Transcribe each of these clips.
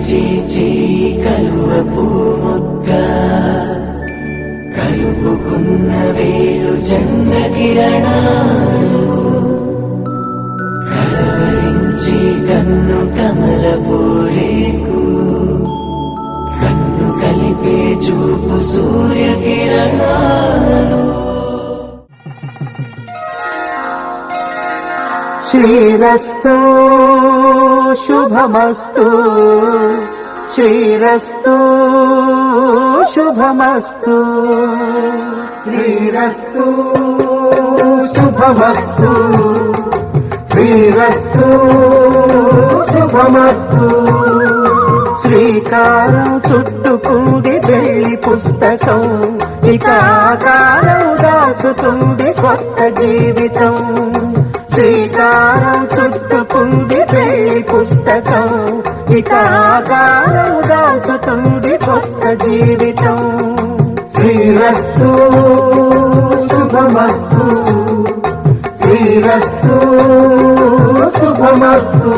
కలవరించి చేయి కలువ పూముక్క కలుపుకున్న వేలు చంద్రకిరణాలు కలవరించి కన్ను కమల పూరేకు కన్ను కలిపే చూపు సూర్యకిరణాలు శ్రీరస్తు శుభమస్తు శ్రీరస్తు శుభమస్తు శ్రీరస్తు శుభమస్తు శ్రీరస్తు శుభమస్తు శ్రీకారం చుట్టుకుంది పెళ్లి పుస్తకం ఇక ఆకారం దాచుతుంది కొత్త జీవితం శ్రీకారం చుట్టుకుంది పెళ్లి పుస్తకం ఇక ఆకారం దాచుతుంది కొత్త జీవితం శ్రీరస్తు శుభమస్తు శ్రీరస్తు శుభమస్తు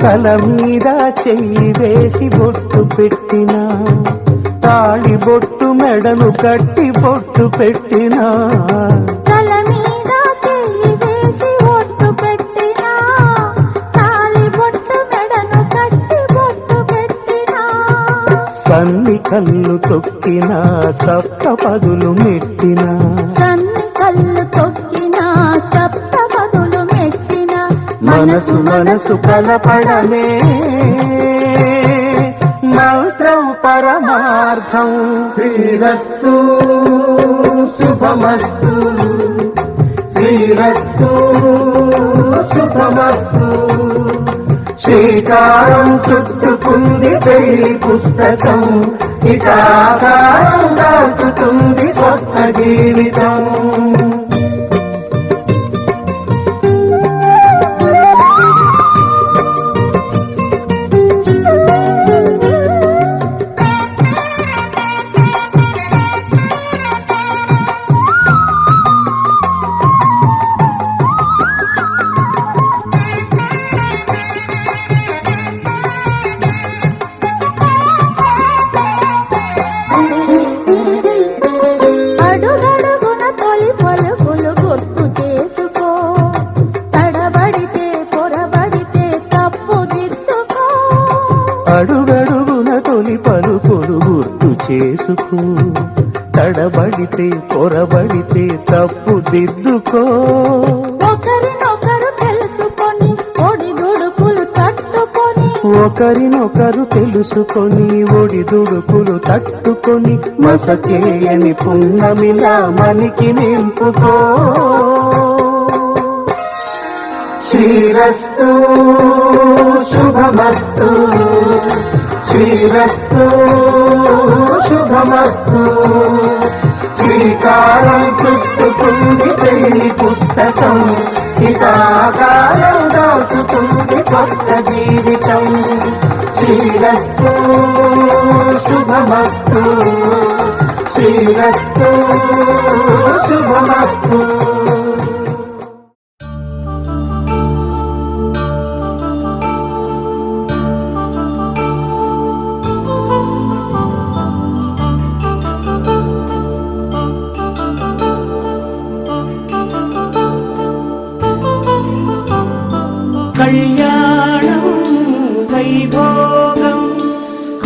తల మీద చెయ్యి వేసి బొట్టు పెట్టినా తాళి బొట్టు మెడను కట్టి బొట్టు పెట్టినా తల మీద చెయ్యి వేసి బొట్టు పెట్టినా తాళి బొట్టు మెడను కట్టి బొట్టు పెట్టినా సన్ని కళ్ళు తొక్కినా సప్త పదులు మెట్టినా సన్ని కళ్ళు తొక్కినా సప్త పదులు మెట్టినా మనసు మనసు కలపడమే మంత్రం పరమార్థం శ్రీరస్తు శుభమస్తు శ్రీరస్తు శుభమస్తు శ్రీకారం చుట్టుకుంది పెళ్లి పుస్తకం ఇక ఆకారం దాచుతుంది కొత్త జీవితం అడుగడుగున తొలి పలుకులు గుర్తు చేసుకో తడబడితే పొరబడితే తప్పు దిద్దుకో ఒకరినొకరు తెలుసుకొని ఒడిదుడుకులు తట్టుకొని ఒకరినొకరు తెలుసుకొని ఒడిదుడుకులు తట్టుకొని మసకేయని పున్నమిలా మనికి నింపుకో శ్రీరస్తు శుభమస్తు శ్రీరస్తు శుభమస్తు శ్రీకారం చుట్టుకుంది పెళ్లి పుస్తకం ఇక ఆకారం దాచుతుంది కొత్త జీవితం శ్రీరస్తు శుభమస్తు శ్రీరస్తు శుభమస్తు కళ్యాణం వైభోగం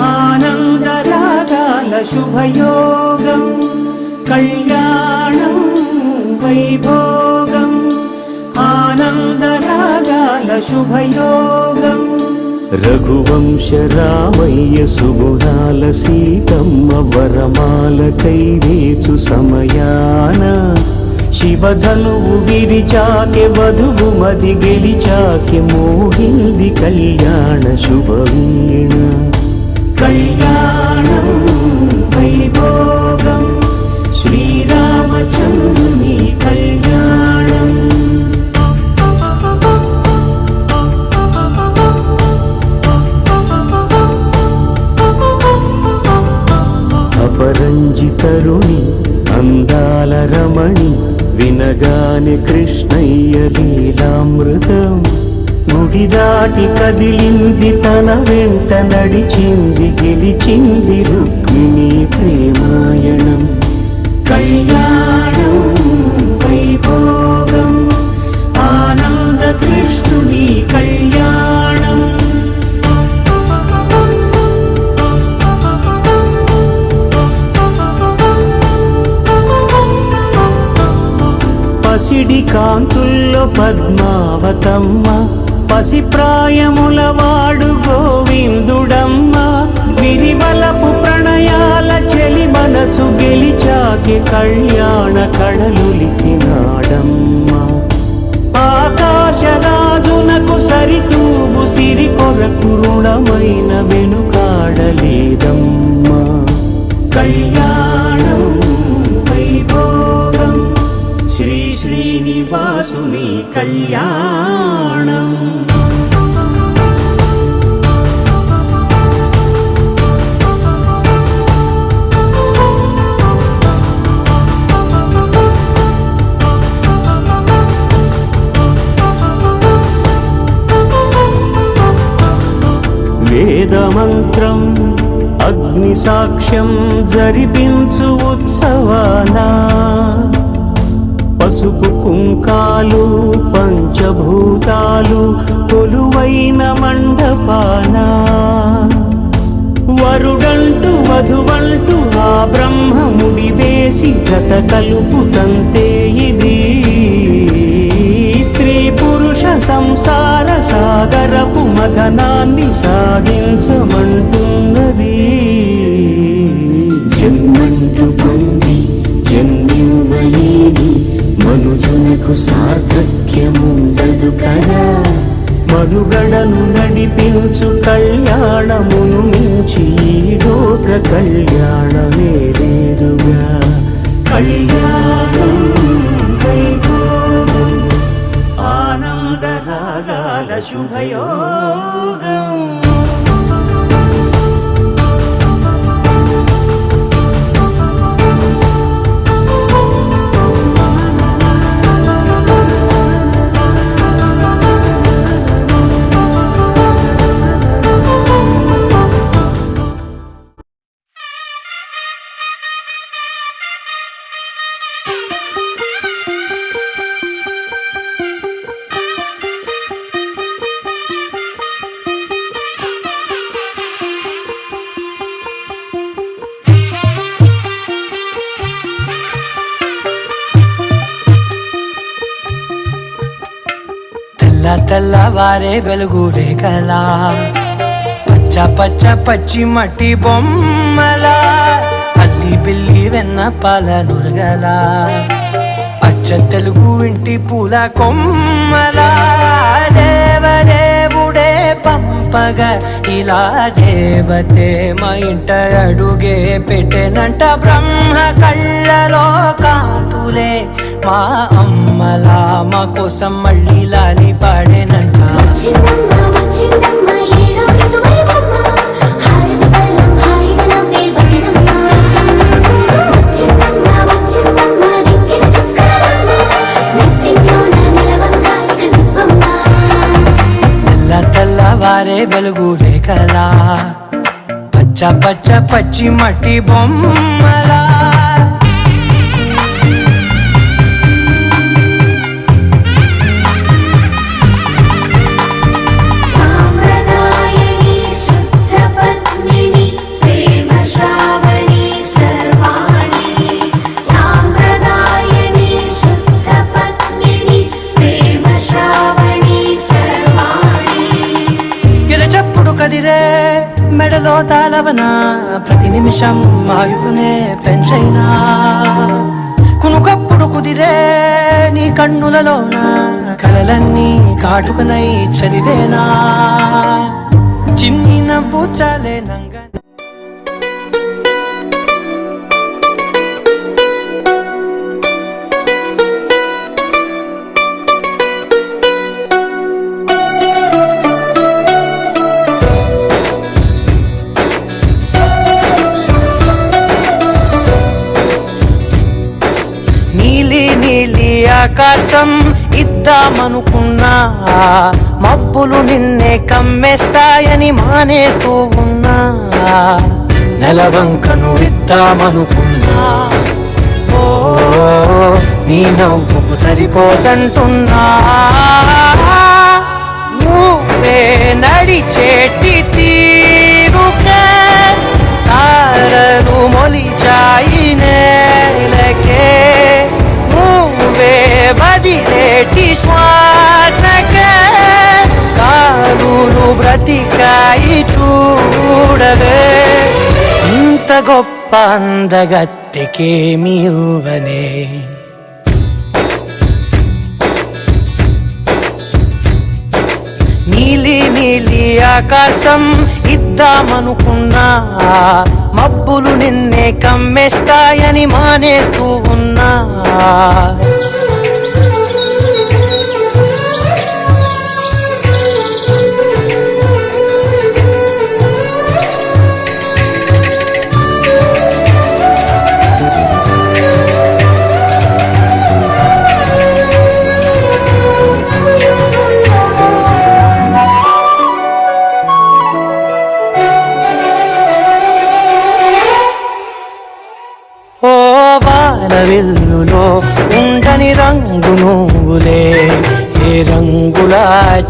ఆనందరాగాల శుభయోగం కళ్యాణం వైభోగం ఆనందరాగాల శుభయోగం రఘువంశ రామయ్య సుగుణాల సీతమ్మ వరమాల కైవేచు సమయాన శివధనువు విరిచాకె వధువు మది గెలిచాకె మోగింది కళ్యాణ శుభవీణ కళ్యాణ తరుణి అందాల రమణి వినగానే కృష్ణయ్య లీలామృతం గుడి దాటి కదిలింది తన వెంట నడిచింది గెలిచింది రుక్మిణి ప్రేమాయణం కళ్యాణం వైభోగం ఆనంద కృష్ణుని కళ్యాణం పసిడి కాంతుల్లో పద్మావతమ్మ పసిప్రాయముల వాడు గోవిందుడమ్మ విరివలపు ప్రణయాల చెలి మనసు గెలిచాకి కళ్యాణ కళలులికినాడమ్మ ఆకాశరాజునకు సరితూగు సిరి కొరకు రుణమైన వెనుకాడలేదమ్మా కళ్యాణం వైభోగం శ్రీ శ్రీనివాసుని కళ్యాణం వేదమంత్రం అగ్ని సాక్ష్యం జరిపించు ఉత్సవానా పసుపు కుంకాలు పంచభూతాలు కొలువైన మండపానా వరుడంటూ వధువంటూ ఆ బ్రహ్మముడి వేసి గత కలుపుతంతే ఇది స్త్రీ పురుష సంసార సాగరపు మథనాన్ని సాగించమంటున్నది జన్మంటూ పొంది జన్మివ్వలేని మనుజునకు సార్థక్యముండదు కదా మనుగడను నడిపించు కళ్యాణమును మించి ఈ లోక కళ్యాణమే లేదుగా కళ్యాణం వైభోగం ఆనంద రాగాల శుభయోగం తెల్లవారే వెలుగు రేఖలా పచ్చ పచ్చ పచ్చి మట్టి బొమ్మలా అల్లి బిల్లి వెన్న పాల నురగలా అచ్చ తెలుగు ఇంటి పూల కొమ్మలా దేవదేవుడే పంపగా ఇలా దేవతే మా ఇంట అడుగే పెట్టెనంట బ్రహ్మ కళ్ళలో కాంతులే మా అమ్మలా మా కోసం మళ్ళీ లాలి పాడేనంట తెల్లవారే వెలుగు రేఖలా పచ్చ పచ్చ పచ్చి మట్టి బొమ్మలా మెడలో తాళవన ప్రతి నిమిషం ఆయుధునే పెంచైనా కునుకప్పుడు కుదిరే నీ కన్నులలోన కలలన్నీ కాటుకనై చదివేనా చిన్ని నవ్వు చాలే నంగ ఆకాశం ఇద్దామనుకున్నా మబ్బులు నిన్నే కమ్మేస్తాయని మానేస్తూ ఉన్నా నెలవంకను ఇద్దామనుకున్నా ఓ నీ నవ్వుకు సరిపోదంటున్నా నువ్వే నడిచేటి తీరుకే తారలు మొలిచాయి నేలకే నువ్వే వదిలేటి శ్వాసకే కాలులు బ్రతికాయి చూడవే ఇంత గొప్ప అందగత్తెకేమి ఇవ్వనే నీలి నీలి ఆకాశం ఇద్దామనుకున్నా మబ్బులు నిన్నే కమ్మేస్తాయని మానేస్తూ ఉన్నా ఓ వానవిల్లులో ఉండని రంగు నువ్వులే ఏ రంగుల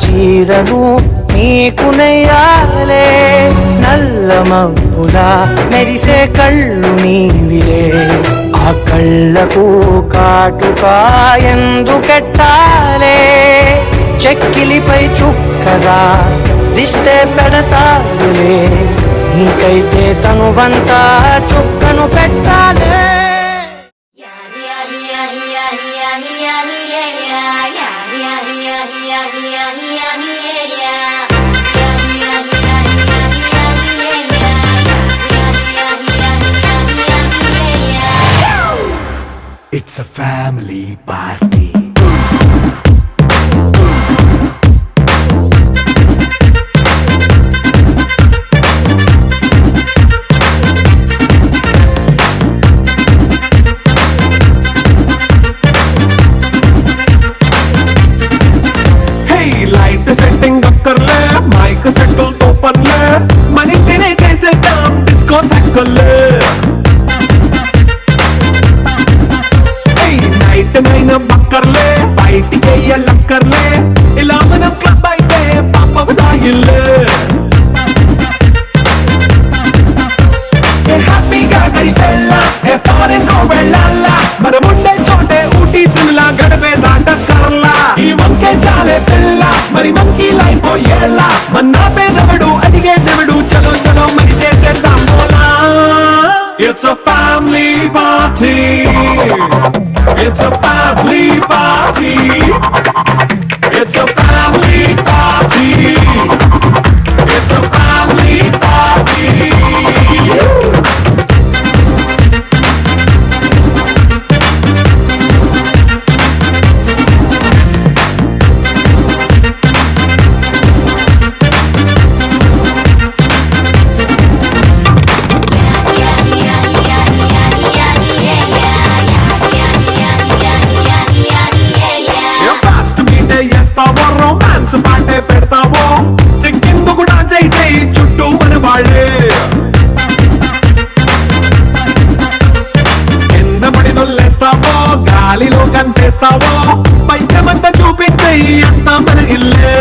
చీరను నీకు నెయ్యాలే నల్ల మబ్బులా మెరిసే కళ్ళు నీవిలే ఆ కళ్ళకు కాటుకా ఎందుకెట్టాలే చెక్కిలిపై చుక్కగా దిష్టే పెడతాడులే నీకైతే తనువంతా చుక్కను పెట్టాలే It's a family party. Setting అక్కర్లే మైక్ సెట్టులు తోపర్లే మన ఇంటినే చేసేద్దాం డిస్కో తక్కర్లే నైట్ నైన్ బక్కర్లే బయటికి వెయ్యలక్కర్లే ఇలా మనం క్లబ్ అయితే పాప దాయిల్లే హ్యాపీగా గడిపెళ్ళా ఏ ఫారెన్ కో వెళ్ళాలా మనం ఉండే చోటే ఊటీ సిమ్లా గడిపే దాటక్కర్లా ఈ వంకే చాలే పిల్ల మరి మంకీ లైఫ్ పోయేలా మన్నా పేదవడు అడిగే దేవుడు చలో చలో మరి చేసేద్దాం బోలా It's a family party. It's a family party. It's a family party. It's a family party. Romance పాటే పెడతావో సిక్కిందుకు డాన్స్ అయితే చుట్టూ మన వాళ్ళే కింద పడి నొల్లేస్తావో గాలిలో కనిపిస్తావో పైకమంతా చూపించే అంతా మన ఇల్లే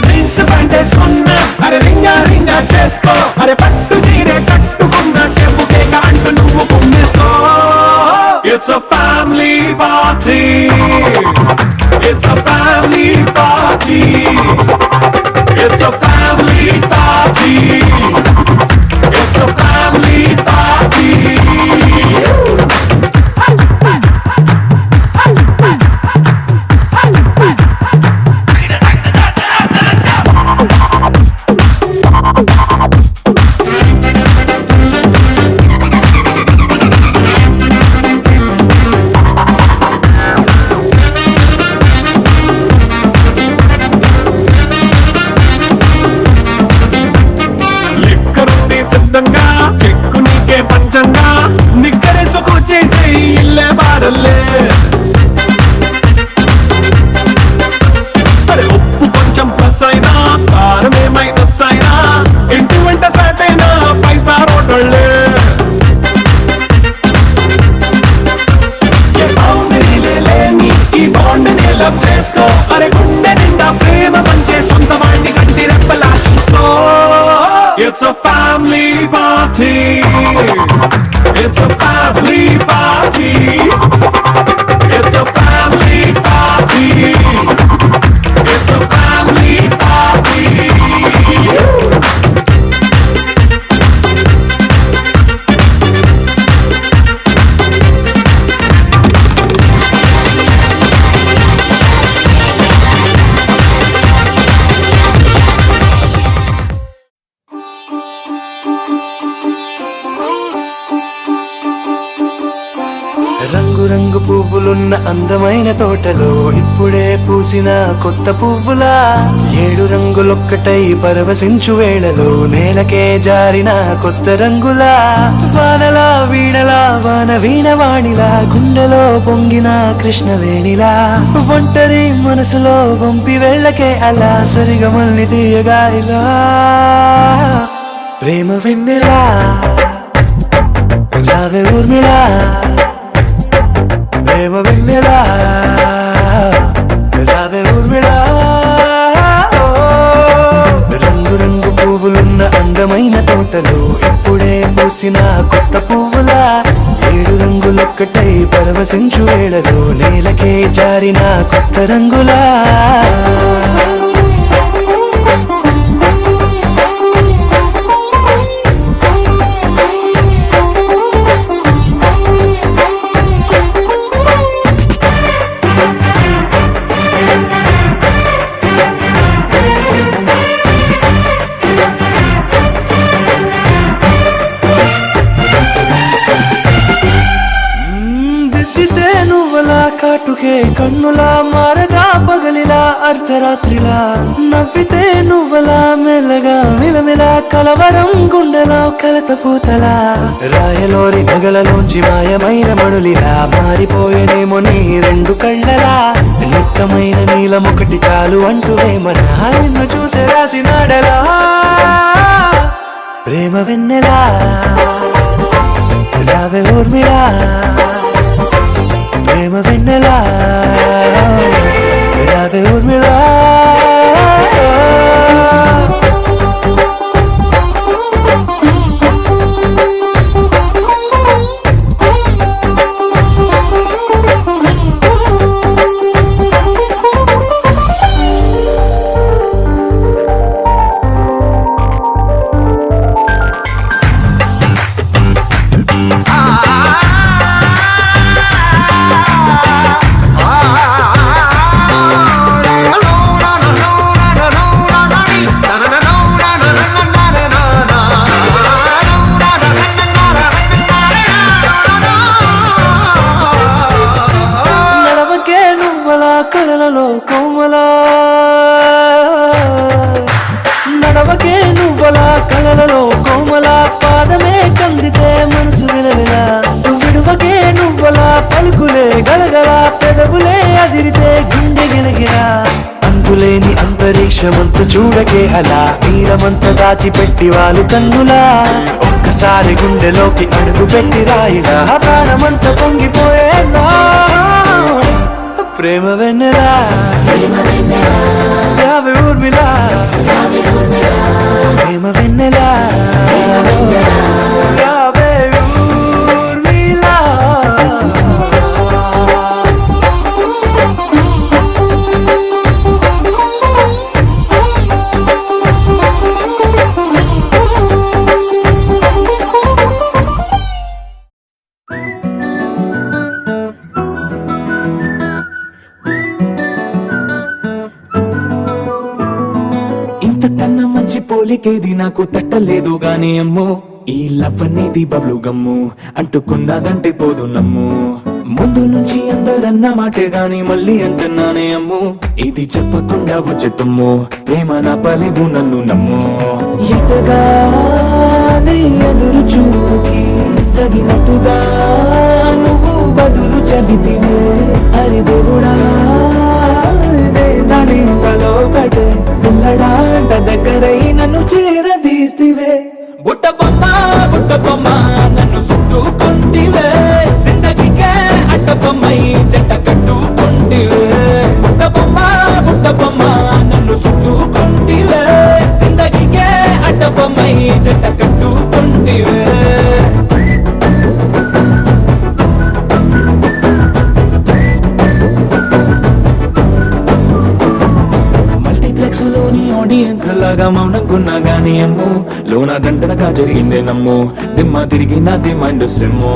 జీన్స్ ప్యాంట్ వేసుకున్నా అరే రింగా రింగా చేసుకో అరే పట్టు చీరే కట్టుకున్నా చెప్పుకే అంటూ నువ్వు కుమ్మేసుకో It's a family party. It's a family party. It's a family party. It's a family party. Plus అయినా కారమే మైనస్ అయినా ఇంటి వెంట సెట్ అయినా 5 స్టార్ హోటళ్ళే ఈ బాండ్ ని లవ్ చేసుకో అరే గుండె నిండా ప్రేమ పంచే సొంత వాణ్ణి గంటి రెప్పలా చూసుకో it's a family party it's a family party it's a family party it's a family party రంగు పువ్వులున్న అందమైన తోటలో ఇప్పుడే పూసిన కొత్త పువ్వులా 7 రంగులొక్కటై పరవశించు వేళలో నేలకే జారిన కొత్త రంగులా వానలా వీణలా వాన వీణవాణిలా గుండెలో పొంగిన కృష్ణవేణిలా ఒంటరి మనసులో వంపి వెళ్ళకే అలా సరిగమల్ని తీయగా ఇలా ప్రేమ వెన్నెలా రావే ఊర్మిళా ప్రేమ వెన్నెలా రావే ఊర్మిళా రంగు రంగు పువ్వులున్న అందమైన తోటలో ఇప్పుడే పూసిన కొత్త పువ్వులా 7 రంగులొక్కటై పరవశించు వేళలో నేలకే జారిన కొత్త రంగులా కాటుకే కన్నులా మారగా పగలిలా అర్ధరాత్రిలా నవ్వితే నువ్వలా మెల్లగా మిలమిలా కలవరం గుండెలా కలతపూతలా రాయలోరి నగలలోంచి మాయమైన మణులిలా మారిపోయేనేమో నీ 2 కళ్ళలా నిక్కమైన నీలమొకటి చాలు అంటూ మన నిన్ను చూసే రాసినాడలా ప్రేమ వెన్నెలా రావే ఊర్మిళా ప్రేమ వెన్నెలా రావే ఊర్మిళా నడవకే నువ్వలా కలలలో కోమలా పాదమే కందితే మనసు విలవిలా విడువకే నువ్వలా పలుకులే గలగలా పెదవులే అదిరితే గుండె గిలగిలా అంతులేని అంతరిక్షమంత చూడకే అలా నీలమంత దాచిపెట్టి వాళ్ళు కన్నులా ఒక్కసారి గుండెలోకి అడుగు పెట్టి రాయిలా ప్రాణమంత పొంగిపోయేలా ప్రేమ వెన్నెలా రావే ఊర్మిళా ప్రేమ వెన్నెలా రావే ఊర్మిళా పోలికేది నాకు తట్టలేదు గాని అమ్మో ఈ లవ్ అనేది బబ్లు గమ్ము అంటుకున్నదంటే పోదు నమ్ము ముందు నుంచి అందరన్న మాటే గాని మళ్ళీ అంటున్నానే అమ్ము ఇది చెప్పకుండా వచ్చే తుమ్ము ప్రేమ నా పలివు నన్ను నమ్ము ఎటగానే ఎదురు చూకి తగినట్టుగా నువ్వు బదులు చెబితివే హరి దేవుడా దాని కటే ఆడియన్స్ లాగా మౌనంకున్నా గానీ అమ్ము లోన దండనగా జరిగిందే నమ్ము దిమ్మ తిరిగి నాది మైండ్ సిమ్ము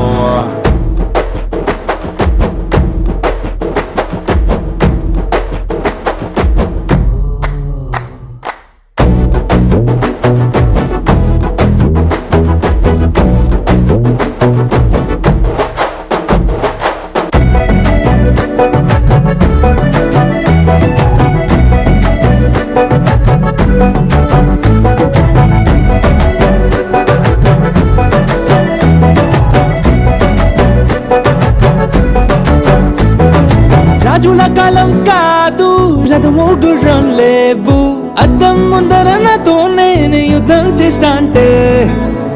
రాజుల కాలం కాదు రథము గుర్రం లేవు అద్దం ముందర నాతో నేను యుద్ధం చేస్తా అంటే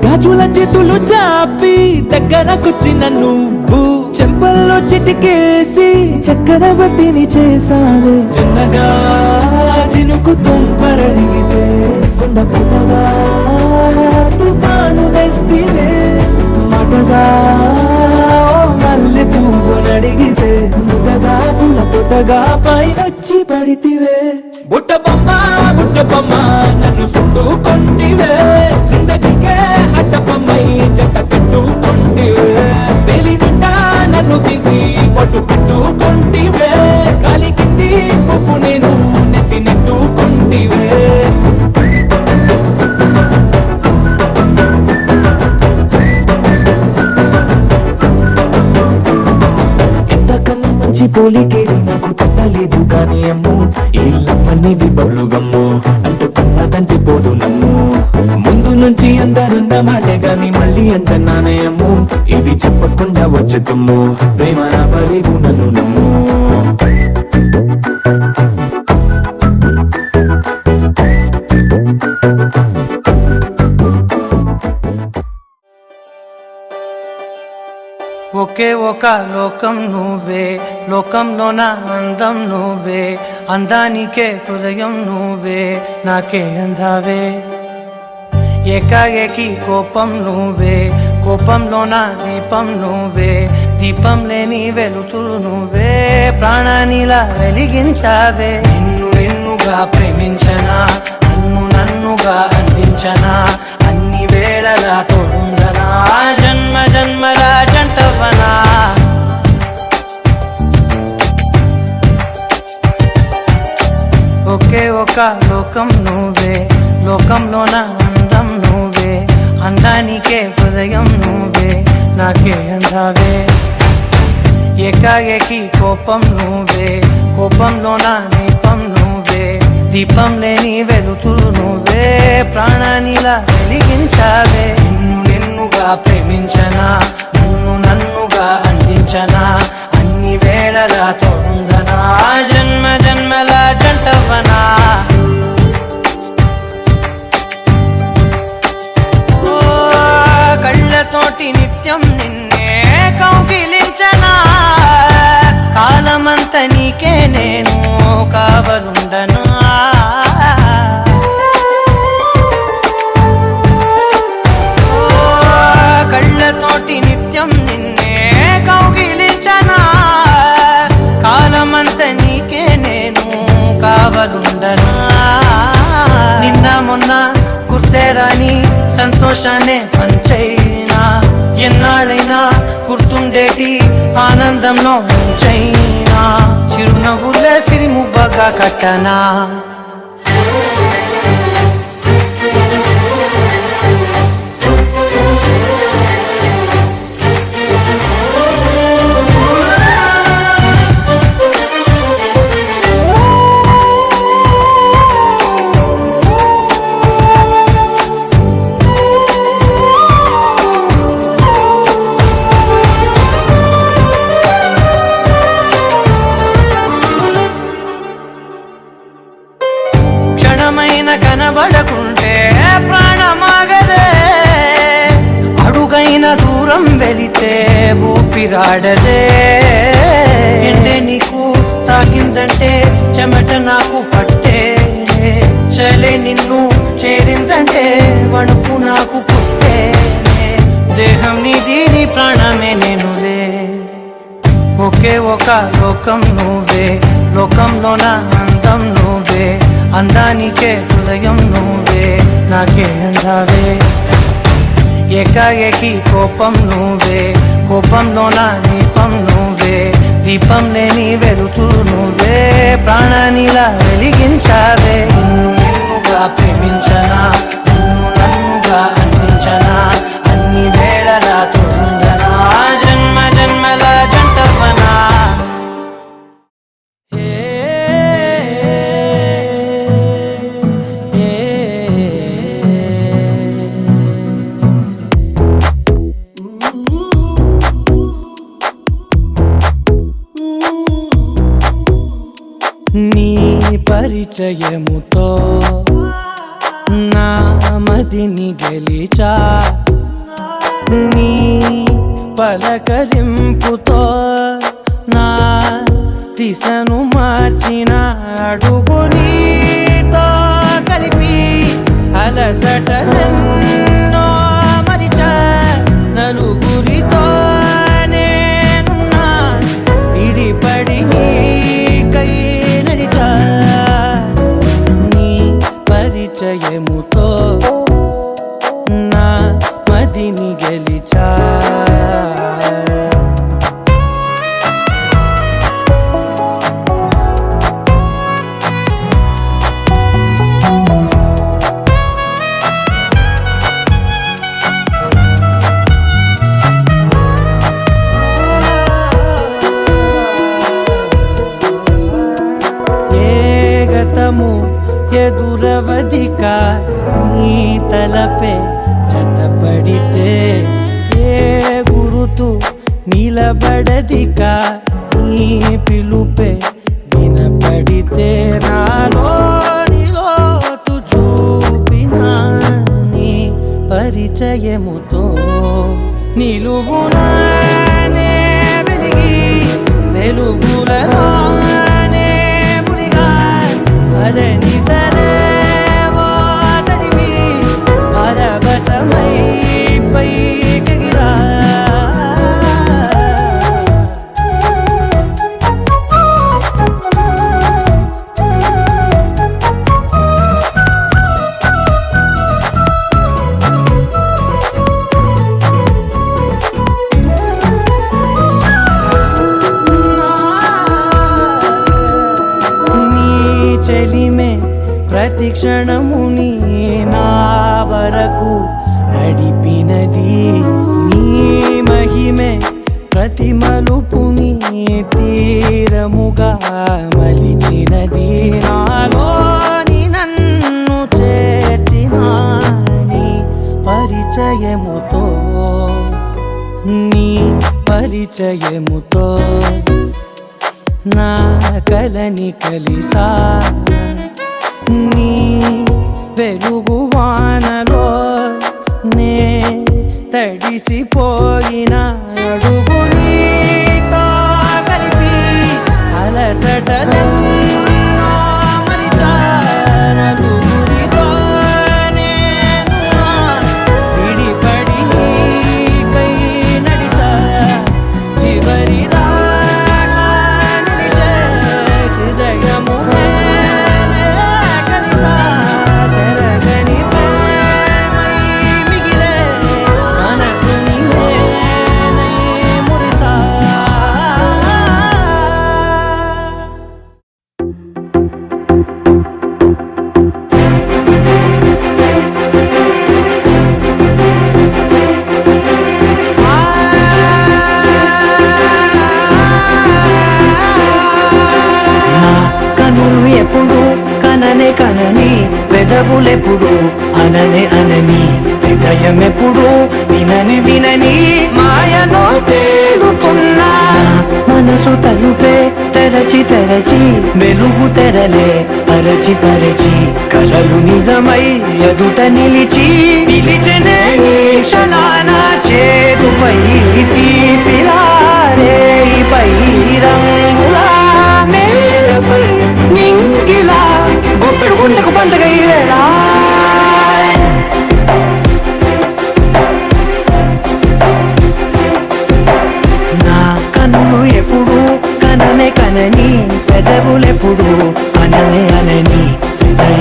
గాజుల చేతులు చాపి దగ్గరకొచ్చిన నువ్వు చెంపల్లో చిటికేసి చక్రవర్తిని చేసావే చిన్నగా చినుకు తుంపరడిగితే కొండ పెద్దగా తుఫాను తెస్తే మాటగా మల్లె పువ్వు నడిగితే ముదగా పుల తొటగా పైనొచ్చి పడితివే బుట్ట బొమ్మ నన్ను సుట్టుకొంటివే జిందగీకే అడ్డ బొమ్మై జంట కట్టుకొంటివే వేలి నిండా నన్ను తీసి పట్టు పెట్టుకొంటివే గాలి కింది పువ్వు నేను నెత్తి నెట్టుకొంటివే మంచి పోలికేది నాకు తట్టలేదు కానీ అమ్ము ఈ లవ్ అనేది బబ్లు గమ్ము అంటుకున్నదంటే పోదు నమ్ము ముందు నుంచి అందరున్న మాటే గాని మళ్ళీ అంటున్నానే అమ్ము ఇది చెప్పకుండా వచ్చే తుమ్ము ప్రేమ నా పరేవు నన్ను నమ్ము ఒకే ఒక లోకం నువ్వే లోకంలోన అందం నువ్వే అందానికే హృదయం నువ్వే నాకే అందావే ఏకాఏకి కోపం నువ్వే కోపంలోన దీపం నువ్వే దీపం లేని వెలుతురు నువ్వే ప్రాణానిలా వెలిగించావే నిన్నుగా ప్రేమించనా నన్నుగా అందించనా అన్ని వేళలా తోడుందనా జన్మ జన్మల జంటవనా ఒకే ఒక లోకం నువ్వే లోకంలోన అందం నువ్వే అందానికే హృదయం నువ్వే నాకే అందావే ఏకాఏకి కోపం నువ్వే కోపంలోన దీపం నువ్వే దీపం లేని వెలుతురు నువ్వే ప్రాణానిలా వెలిగించావే నిన్నుగా ప్రేమించనా నన్నుగా అందించనా అన్ని వేళలా తోడుందనా జన్మ జన్మల జంటవనా కళ్ళతోటి నిత్యం నిన్నే కౌగిలించనా కాలమంత నీకే నేను కావలుండనా కళ్ళతోటి నిత్యం నిన్నే కౌగిలించనా కాలమంత నీకే నేను కావలుండనా నిన్న మొన్న గుర్తేరాని సంతోషాన్ని పంచైనా ఎన్నాళ్ళైనా గుర్తుండేటి ఆనందంలో ముంచైనా చిరునవ్వులే సిరిముబ్బగా కట్టనా కనబడకుంటే ప్రాణమాగదే అడుగైన దూరం వెళితే ఊపిరాడదే ఎండే నీకు తాకిందంటే చెమట నాకు పట్టే చలే నిన్ను చేరిందంటే వణుకు నాకు పుట్టే దేహం నీది నీ ప్రాణమే నేనులే ఒకే ఒక లోకం నువ్వే లోకంలోన అందం నువ్వే అందానికే హృదయం నువ్వే నాకే అందావే ఏకాఏకి కోపం నువ్వే కోపంలో నా దీపం నువ్వే దీపం లేని వెలుతూ నువ్వే ప్రాణానిలా వెలిగించావే నిన్నుగా ప్రేమించనా నిన్ను నన్నుగా అందించనా అన్ని వేళలా తోంజనా జన్మ జన్మల జంటవనా నీ పరిచయముతో నా మదిని గెలిచా నీ పలకరింపుతో నా దిశను మార్చిన అడుగు నీతో కలిపి అలసటలెన్నో మరిచా నలుగురితో నేనున్నా ఇడిపడి నీకై నడిచా నీ పరిచయముతో నా మదిని గెలిచా ఎదురవధిక నీ తలపే జతపడితే ఏ గురుతు నిలబడదిక నీ పిలుపే వినపడితే నాలో నిలోతు చూపిన నీ పరిచయముతో నిలువునానే వెలిగి వెలుగులలోనే మునిగా అదని సరేవో తడివి పరవశమై పైకెగిరా చెలిమే ప్రతి క్షణముని నా వరకు నడిపినది నీ మహిమే ప్రతి మలుపుని తీరముగా మలిచినది నాలోని నన్ను చేర్చిన నీ పరిచయముతో నీ పరిచయముతో నా కలని కలిసా నీ వెలుగు వానలో నే తడిసిపోయిన అడుగు నీతో కలిపి అలసటలెన్నో మరిచా నలుగురితో నేనున్నా విడిపడి నీకై నడిచా చివరి కనని పెదవులెప్పుడు అననే అనని హృదయమెప్పుడు వినని వినని మాయలో తేలుతున్నా మనసు తలుపే తెరచి తెరచి వెలుగు తెరలే పరచి పరచి కలలు నిజమై ఎదుట నిలిచి పిలిచనే ఈ క్షణాన చేతుపై తీపిలారే పై రంగులా నేలపై నింగిలా గుప్పెడు గుండెకు పండుగ ఈవేళ నా కన్ను ఎప్పుడు కననే కనని పెదవులెప్పుడు అననే అనని హృదయ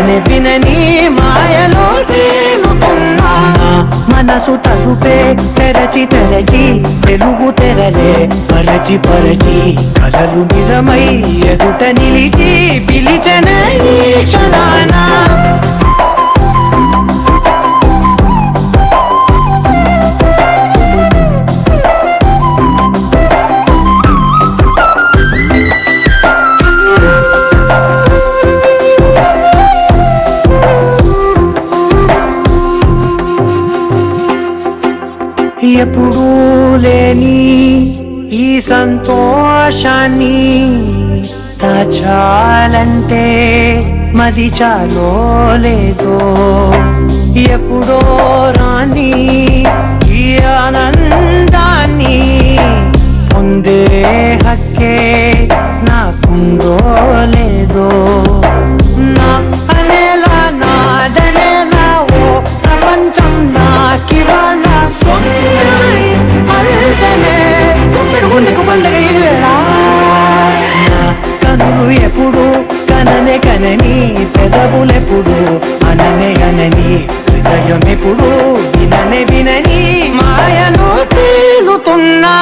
వినని వినని మాయలో తేలుతున్నా నా మనసు తలుపే తెరచి తెరచి వెలుగు తెరలే పరచి పరచి కలలు నిజమై ఎదుట నిలిచి పిలిచిన ఈ క్షణాన ఎప్పుడూ లేని ఈ సంతోషాన్ని దాచాలంటే మది చాలో లేదో ఎప్పుడో రాని ఈ ఆనందాన్ని పొందే హక్కే నాకుందో లేదో నా అనేలా నాదనేలా ఓ ప్రపంచం నాకివాళ్ళ కనులు ఎప్పుడు కననే కనని పెదవులెప్పుడు అననే అనని హృదయం ఎప్పుడు విననే వినని మాయను తేలుతున్నా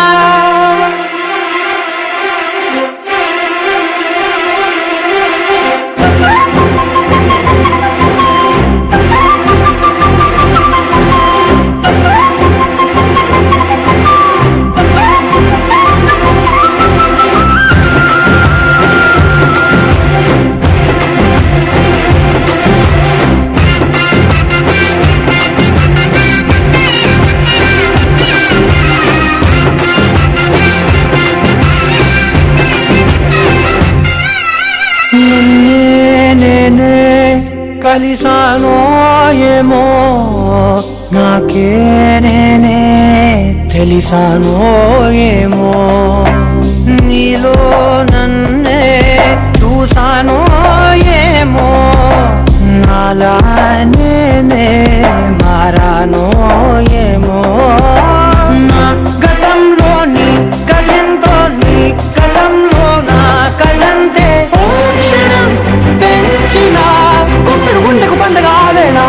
నేనే కలిసానో ఏమో నాకే నేనే తెలిసానో ఏమో నీలో నన్నే చూసానో ఏమో నాలా నేనే మారానో ఏమో నా గతంలోని గతంతో నీ గతంలో నా కలంతే క్షణం పెంచిన గుండెకు గుండెకు పండుగ ఆవేనా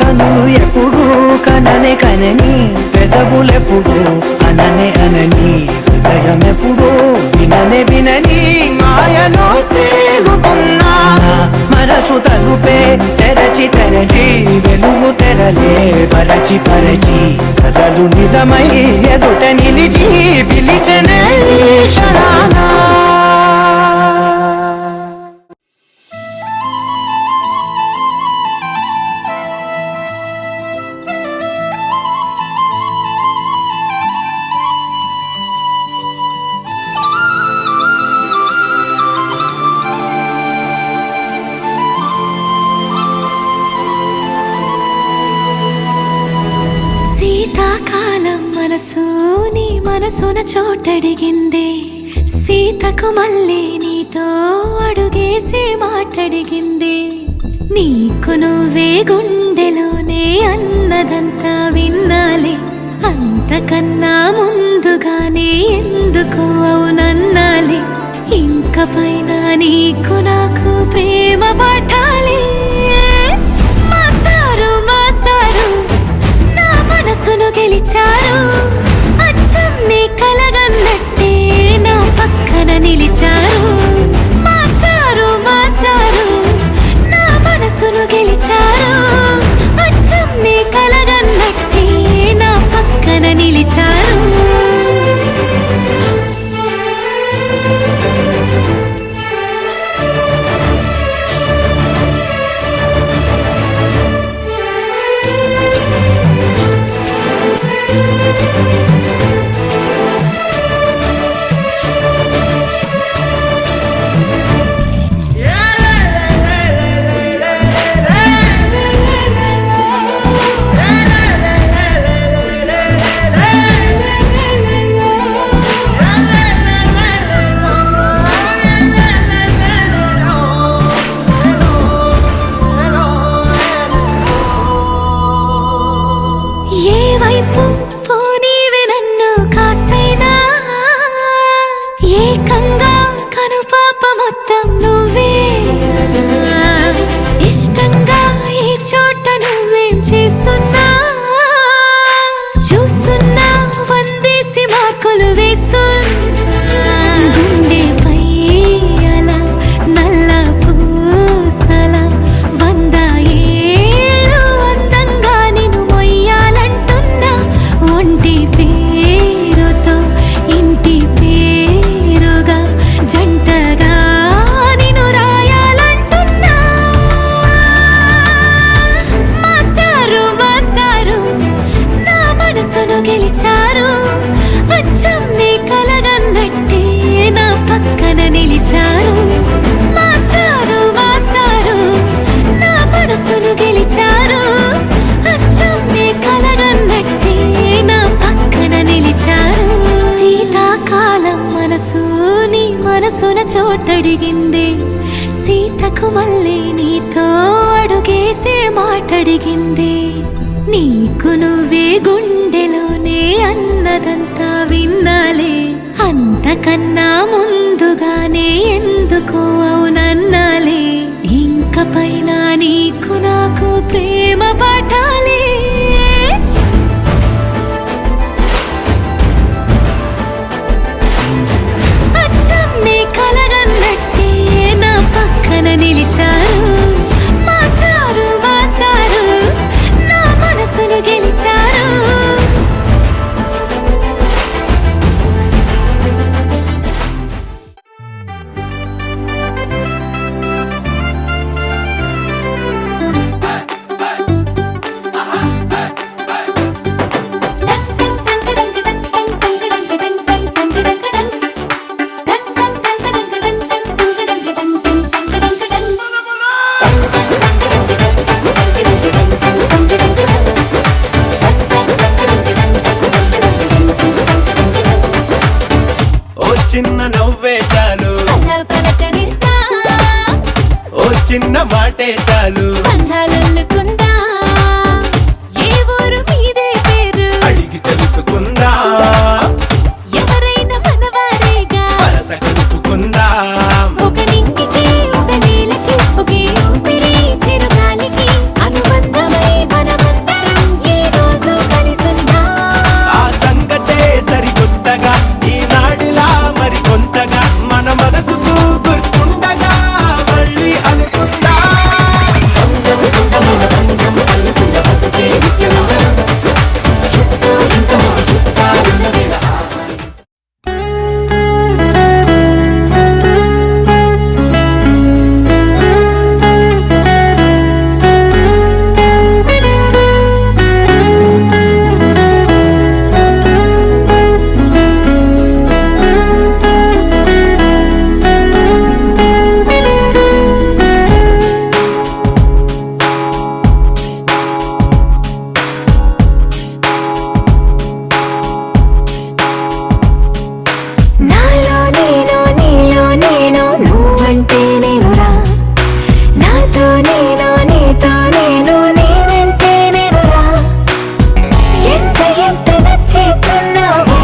కనులు ఎప్పుడు కననే కనని పెదవులెప్పుడు అననే అనని హృదయం ఎప్పుడు విననే వినని మాయలో తేలుతున్నా మనసు తలుపే తెరచి తెరచి వెలుగు తెరలే పరచి పరచి కలలు నిజమై ఎదుట నిలిచి పిలిచిన క్షణానా శీతాకాలం మనసు నీ మనసున చోటడిగిందే సీతకు మళ్ళీ నీతో అడుగేసి మాటడిగిందే నీకు నువ్వే గుండెలోనే అన్నదంతా విన్నాలే అంతకన్నా ముందుగానే ఎందుకు అవునన్నాలే ఇంక పైన నీకు నాకు ప్రేమ పాఠాలే మాస్టారు మాస్టారు నా మనసును గెలిచారు అచ్చం నీ కలగన్నట్టే నా పక్కన నిలిచారు మాస్టారు మాస్టారు నా మనసును గెలిచారు అచ్చం నీ కలగన్నట్టే నా పక్కన నిలిచారు చోటడిగింది సీతకు మళ్ళీ నీతో అడుగేసే మాటడిగింది నీకు నువ్వే గుండెలోనే అన్నదంతా విన్నాలే అంతకన్నా ముందుగానే ఎందుకు అవునన్నాలే ఇంక పైన నీకు నాకు ప్రేమ పాఠాలే అచ్చం నీ కలగన్నట్టే నా పక్కన నిలిచారు మాస్టారు మాస్టారు నా మనసును గెలిచారు ఓ చిన్న నవ్వే చాలు అలా పలకరిస్తా ఓ చిన్న మాటే చాలు బంధాలల్లుకుందా ఏ ఊరు మీదే పేరు అడిగి తెలుసుకుందా ఎవరైనా మనవారేగా వరస కలుపుకుందా ఒక నింగికి ఒక నేలకి ఒకే ఊపిరి చిరుగాలికి అనుబంధమై మనమందరం ఈ రోజు కలిసుందా ఆ సంగతే సరికొత్తగా ఈనాడిలా మరి కొంతగా మన మనసుకు గుర్తుండగా మళ్ళీ అనుకుందా నాలో నేను నీలో నేను నువ్వంటే నేనురా నాతో నేను నీతో నేను నేనంటే నేనురా ఎంత ఎంత నచ్చేస్తున్నావో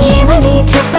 ఏమని చెప్ప